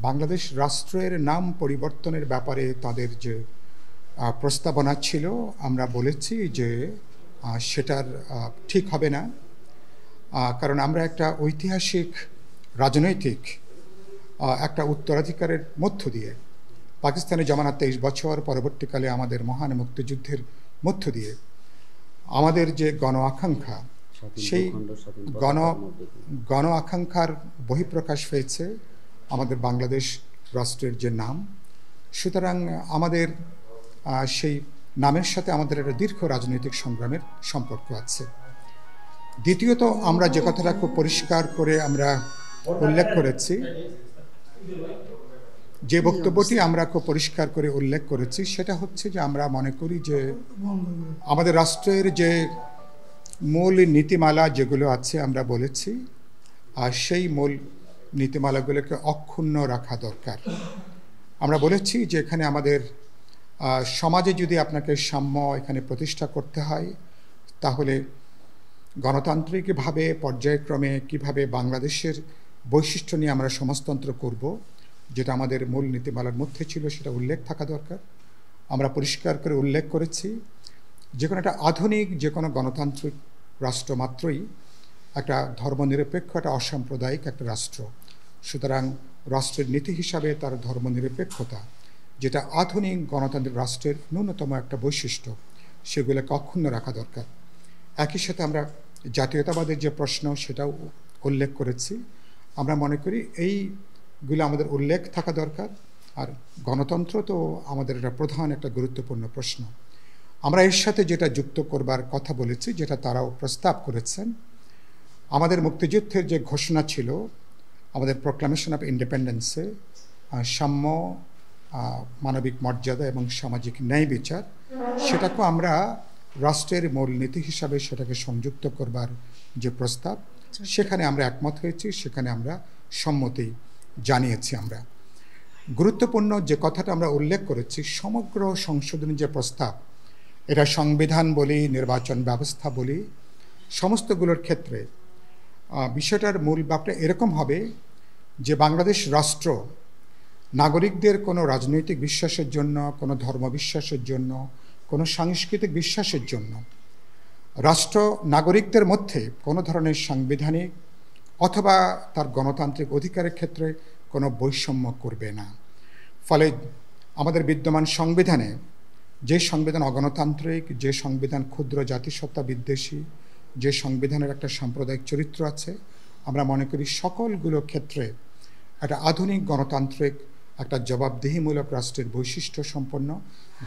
বাংলাদেশ রাষ্ট্রের নাম পরিবর্তনের ব্যাপারে তাদের যে প্রস্তাবনা ছিল, আমরা বলেছি যে সেটার ঠিক হবে না। কারণ আমরা একটা ঐতিহাসিক রাজনৈতিক একটা উত্তরাধিকারের মধ্য দিয়ে পাকিস্তানের জমানা 23 বছর, পরবর্তীকালে আমাদের মহান মুক্তিযুদ্ধের মধ্য দিয়ে আমাদের যে গণ আকাঙ্ক্ষা, সেই গণ আকাঙ্ক্ষার বহিঃপ্রকাশ হয়েছে আমাদের বাংলাদেশ রাষ্ট্রের যে নাম। সুতরাং আমাদের সেই নামের সাথে আমাদের একটা দীর্ঘ রাজনৈতিক সংগ্রামের সম্পর্ক আছে। দ্বিতীয়ত, আমরা যে কথাটা খুব পরিষ্কার করে আমরা উল্লেখ করেছি, যে বক্তব্যটি আমরা খুব পরিষ্কার করে উল্লেখ করেছি, সেটা হচ্ছে যে আমরা মনে করি যে আমাদের রাষ্ট্রের যে মূল নীতিমালা যেগুলো আছে, আমরা বলেছি আর সেই মূল নীতিমালাগুলোকে অক্ষুণ্ণ রাখা দরকার। আমরা বলেছি যে এখানে আমাদের সমাজে যদি আপনাকে সাম্য এখানে প্রতিষ্ঠা করতে হয়, তাহলে গণতান্ত্রিকভাবে পর্যায়ক্রমে কিভাবে বাংলাদেশের বৈশিষ্ট্য নিয়ে আমরা সমাজতন্ত্র করব, যেটা আমাদের মূল নীতিমালার মধ্যে ছিল, সেটা উল্লেখ থাকা দরকার। আমরা পরিষ্কার করে উল্লেখ করেছি যে কোনো একটা আধুনিক যে কোনো গণতান্ত্রিক রাষ্ট্র মাত্রই একটা ধর্মনিরপেক্ষ, একটা অসাম্প্রদায়িক একটা রাষ্ট্র। সুতরাং রাষ্ট্রের নীতি হিসাবে তার ধর্মনিরপেক্ষতা, যেটা আধুনিক গণতান্ত্রিক রাষ্ট্রের ন্যূনতম একটা বৈশিষ্ট্য, সেগুলোকে অক্ষুণ্ণ রাখা দরকার। একই সাথে আমরা জাতীয়তাবাদের যে প্রশ্ন, সেটাও উল্লেখ করেছি। আমরা মনে করি এইগুলো আমাদের উল্লেখ থাকা দরকার। আর গণতন্ত্র তো আমাদের একটা প্রধান একটা গুরুত্বপূর্ণ প্রশ্ন। আমরা এর সাথে যেটা যুক্ত করবার কথা বলেছি, যেটা তারাও প্রস্তাব করেছেন, আমাদের মুক্তিযুদ্ধের যে ঘোষণা ছিল, আমাদের প্রোক্লামেশন অফ ইন্ডিপেন্ডেন্সে সাম্য, মানবিক মর্যাদা এবং সামাজিক ন্যায় বিচার, সেটাকেও আমরা রাষ্ট্রের মূলনীতি হিসাবে সেটাকে সংযুক্ত করবার যে প্রস্তাব, সেখানে আমরা একমত হয়েছি, সেখানে আমরা সম্মতি জানিয়েছি। আমরা গুরুত্বপূর্ণ যে কথাটা আমরা উল্লেখ করেছি, সমগ্র সংশোধনী যে প্রস্তাব, এটা সংবিধান বলি, নির্বাচন ব্যবস্থা বলি, সমস্তগুলোর ক্ষেত্রে বিষয়টার মূল ব্যাপারটা এরকম হবে যে বাংলাদেশ রাষ্ট্র নাগরিকদের কোনো রাজনৈতিক বিশ্বাসের জন্য, কোনো ধর্মবিশ্বাসের জন্য, কোনো সাংস্কৃতিক বিশ্বাসের জন্য রাষ্ট্র নাগরিকদের মধ্যে কোনো ধরনের সাংবিধানিক অথবা তার গণতান্ত্রিক অধিকারের ক্ষেত্রে কোনো বৈষম্য করবে না। ফলে আমাদের বিদ্যমান সংবিধানে, যে সংবিধান অগণতান্ত্রিক, যে সংবিধান ক্ষুদ্র জাতিসত্তা বিদ্বেষী, যে সংবিধানের একটা সাম্প্রদায়িক চরিত্র আছে, আমরা মনে করি সকলগুলো ক্ষেত্রে একটা আধুনিক গণতান্ত্রিক একটা জবাবদিহিমূলক রাষ্ট্রের বৈশিষ্ট্য সম্পন্ন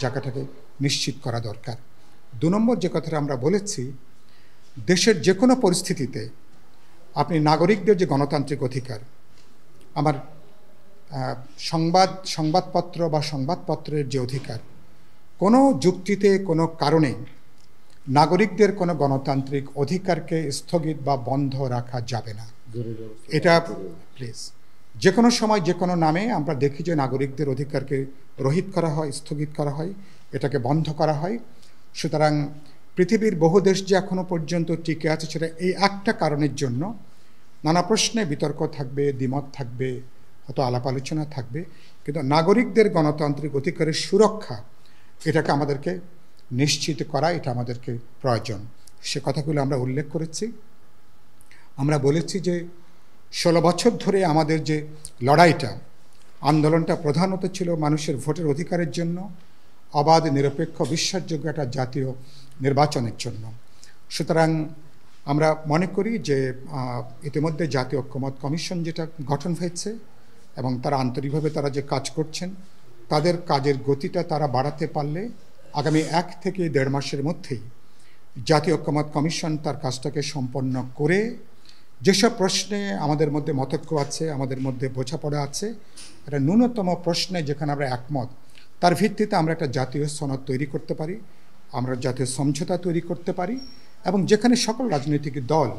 জায়গাটাকে নিশ্চিত করা দরকার। 2 নম্বর যে কথাটা আমরা বলেছি, দেশের যে কোনো পরিস্থিতিতে আপনি নাগরিকদের যে গণতান্ত্রিক অধিকার, আমার সংবাদপত্র বা সংবাদপত্রের যে অধিকার, কোনো যুক্তিতে কোনো কারণে নাগরিকদের কোনো গণতান্ত্রিক অধিকারকে স্থগিত বা বন্ধ রাখা যাবে না। এটা প্লিজ, যে কোনো সময় যে কোনো নামে আমরা দেখি যে নাগরিকদের অধিকারকে রহিত করা হয়, স্থগিত করা হয়, এটাকে বন্ধ করা হয়। সুতরাং পৃথিবীর বহু দেশ যে এখনও পর্যন্ত টিকে আছে, সেটা এই একটা কারণের জন্য। নানা প্রশ্নে বিতর্ক থাকবে, দ্বিমত থাকবে, হয়তো আলাপ আলোচনা থাকবে, কিন্তু নাগরিকদের গণতান্ত্রিক অধিকারের সুরক্ষা, এটাকে আমাদেরকে নিশ্চিত করা, এটা আমাদেরকে প্রয়োজন। সে কথাগুলো আমরা উল্লেখ করেছি। আমরা বলেছি যে 16 বছর ধরে আমাদের যে লড়াইটা, আন্দোলনটা প্রধানত ছিল মানুষের ভোটের অধিকারের জন্য, অবাধ, নিরপেক্ষ, বিশ্বাসযোগ্য একটা জাতীয় নির্বাচনের জন্য। সুতরাং আমরা মনে করি যে ইতিমধ্যে জাতীয় ঐক্যমত্য কমিশন যেটা গঠন হয়েছে এবং তারা আন্তরিকভাবে তারা যে কাজ করছেন, তাদের কাজের গতিটা তারা বাড়াতে পারলে আগামী 1 থেকে 1.5 মাসের মধ্যেই জাতীয় ঐক্যমত্য কমিশন তার কাজটাকে সম্পন্ন করে যেসব প্রশ্নে আমাদের মধ্যে মতৈক্য আছে, আমাদের মধ্যে বোঝাপড়া আছে, একটা ন্যূনতম প্রশ্নে যেখানে আমরা একমত, তার ভিত্তিতে আমরা একটা জাতীয় সনদ তৈরি করতে পারি, আমরা জাতীয় সমঝোতা তৈরি করতে পারি, এবং যেখানে সকল রাজনৈতিক দল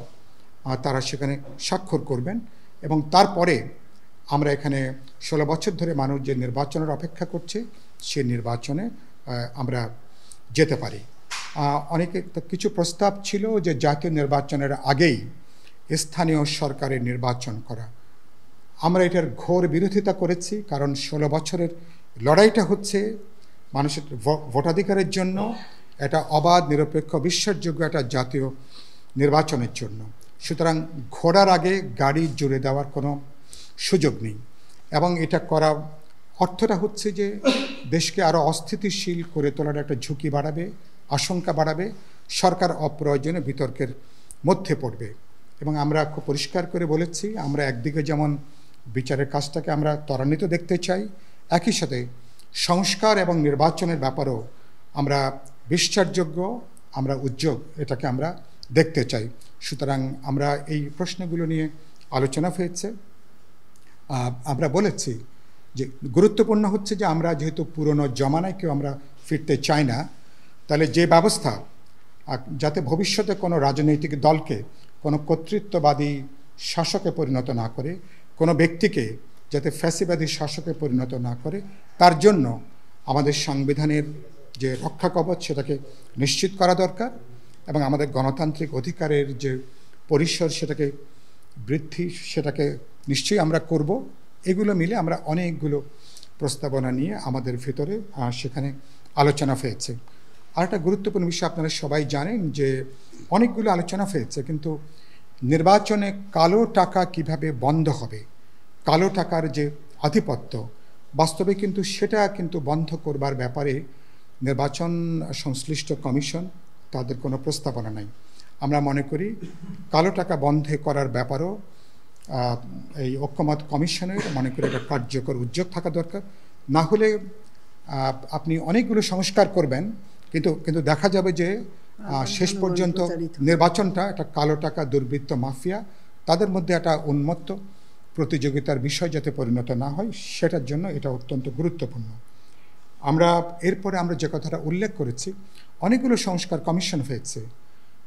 তারা সেখানে স্বাক্ষর করবেন, এবং তারপরে আমরা এখানে 16 বছর ধরে মানুষ যে নির্বাচনের অপেক্ষা করছে, সেই নির্বাচনে আমরা যেতে পারি। অনেকে কিছু প্রস্তাব ছিল যে জাতীয় নির্বাচনের আগেই স্থানীয় সরকারের নির্বাচন করা। আমরা এটার ঘোর বিরোধিতা করেছি, কারণ 16 বছরের লড়াইটা হচ্ছে মানুষের ভোটাধিকারের জন্য, এটা অবাধ, নিরপেক্ষ, বিশ্বাসযোগ্য একটা জাতীয় নির্বাচনের জন্য। সুতরাং ঘোড়ার আগে গাড়ি জুড়ে দেওয়ার কোনো সুযোগ নেই। এবং এটা করা অর্থটা হচ্ছে যে দেশকে আরও অস্থিতিশীল করে তোলার একটা ঝুঁকি বাড়াবে, আশঙ্কা বাড়াবে, সরকার অপ্রয়োজনীয় বিতর্কের মধ্যে পড়বে। এবং আমরা খুব পরিষ্কার করে বলেছি, আমরা একদিকে যেমন বিচারের কাজটাকে আমরা ত্বরান্বিত দেখতে চাই, একই সাথে সংস্কার এবং নির্বাচনের ব্যাপারেও আমরা বিশ্বাসযোগ্য, আমরা উদ্যোগ এটাকে আমরা দেখতে চাই। সুতরাং আমরা এই প্রশ্নগুলো নিয়ে আলোচনা হয়েছে। আমরা বলেছি যে গুরুত্বপূর্ণ হচ্ছে যে আমরা যেহেতু পুরনো জমানায় কেউ আমরা ফিরতে চাই না, তাহলে যে ব্যবস্থা যাতে ভবিষ্যতে কোনো রাজনৈতিক দলকে কোনো কর্তৃত্ববাদী শাসকে পরিণত না করে, কোনো ব্যক্তিকে যাতে ফ্যাসিবাদী শাসকে পরিণত না করে, তার জন্য আমাদের সংবিধানের যে রক্ষা কবচ সেটাকে নিশ্চিত করা দরকার, এবং আমাদের গণতান্ত্রিক অধিকারের যে পরিসর সেটাকে বৃদ্ধি, সেটাকে নিশ্চয়ই আমরা করব। এগুলো মিলে আমরা অনেকগুলো প্রস্তাবনা নিয়ে আমাদের ভেতরে সেখানে আলোচনা হয়েছে। আর একটা গুরুত্বপূর্ণ বিষয়, আপনারা সবাই জানেন যে অনেকগুলো আলোচনা হয়েছে, কিন্তু নির্বাচনে কালো টাকা কিভাবে বন্ধ হবে, কালো টাকার যে আধিপত্য, বাস্তবে কিন্তু সেটা কিন্তু বন্ধ করবার ব্যাপারে নির্বাচন সংশ্লিষ্ট কমিশন তাদের কোনো প্রস্তাবনা নাই। আমরা মনে করি কালো টাকা বন্ধ করার ব্যাপারেও এই ঐক্যমত কমিশনের মনে করি একটা কার্যকর উদ্যোগ থাকা দরকার। না হলে আপনি অনেকগুলো সংস্কার করবেন, কিন্তু দেখা যাবে যে শেষ পর্যন্ত নির্বাচনটা একটা কালো টাকা দুর্বৃত্ত মাফিয়া তাদের মধ্যে একটা উন্মত্ত প্রতিযোগিতার বিষয় যাতে পরিণত না হয়, সেটার জন্য এটা অত্যন্ত গুরুত্বপূর্ণ। এরপরে আমরা যে কথাটা উল্লেখ করেছি, অনেকগুলো সংস্কার কমিশন হয়েছে,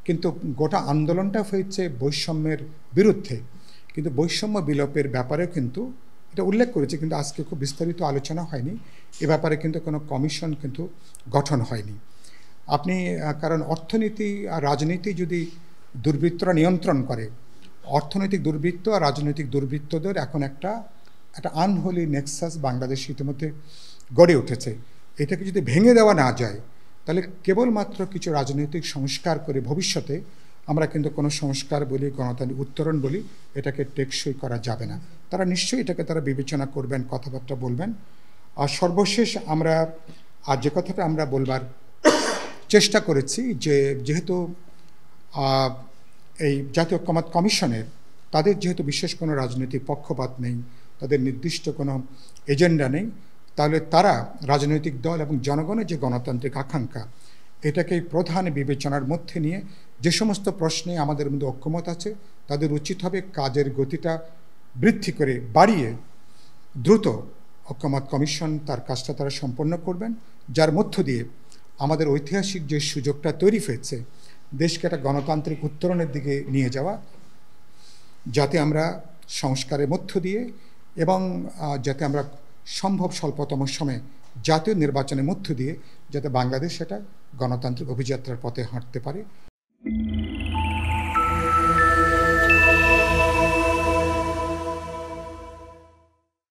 কিন্তু গোটা আন্দোলনটা হয়েছে বৈষম্যের বিরুদ্ধে। কিন্তু বৈষম্য বিলোপের ব্যাপারেও কিন্তু এটা উল্লেখ করেছে, কিন্তু আজকে খুব বিস্তারিত আলোচনা হয়নি এ ব্যাপারে, কিন্তু কোনো কমিশন কিন্তু গঠন হয়নি। কারণ অর্থনীতি আর রাজনীতি যদি দুর্বৃত্তরা নিয়ন্ত্রণ করে, অর্থনৈতিক দুর্বৃত্ত আর রাজনৈতিক দুর্বৃত্তদের এখন একটা আনহোলি নেক্সাস বাংলাদেশ ইতিমধ্যে গড়ে উঠেছে। এটাকে যদি ভেঙে দেওয়া না যায়, তাহলে কেবলমাত্র কিছু রাজনৈতিক সংস্কার করে ভবিষ্যতে আমরা কিন্তু কোনো সংস্কার বলি, গণতান্ত্রিক উত্তরণ বলি, এটাকে টেকসই করা যাবে না। তারা নিশ্চয়ই এটাকে তারা বিবেচনা করবেন, কথাবার্তা বলবেন। আর সর্বশেষ আমরা যে কথাটা আমরা বলবার চেষ্টা করেছি যে যেহেতু এই জাতীয় ঐক্যমত কমিশনের তাদের যেহেতু বিশেষ কোনো রাজনৈতিক পক্ষপাত নেই, তাদের নির্দিষ্ট কোনো এজেন্ডা নেই, তাহলে তারা রাজনৈতিক দল এবং জনগণের যে গণতান্ত্রিক আকাঙ্ক্ষা, এটাকেই প্রধান বিবেচনার মধ্যে নিয়ে যে সমস্ত প্রশ্নে আমাদের মধ্যে ঐক্যমত আছে, তাদের উচিত হবে কাজের গতিটা বৃদ্ধি করে বাড়িয়ে দ্রুত ঐক্যমত কমিশন তার কাজটা তারা সম্পন্ন করবেন, যার মধ্য দিয়ে আমাদের ঐতিহাসিক যে সুযোগটা তৈরি হয়েছে দেশকে একটা গণতান্ত্রিক উত্তরণের দিকে নিয়ে যাওয়া, যাতে আমরা সংস্কারের মধ্য দিয়ে এবং যাতে আমরা সম্ভব স্বল্পতম সময়ে জাতীয় নির্বাচনের মধ্য দিয়ে যাতে বাংলাদেশ এটা গণতান্ত্রিক অভিযাত্রার পথে হাঁটতে পারে।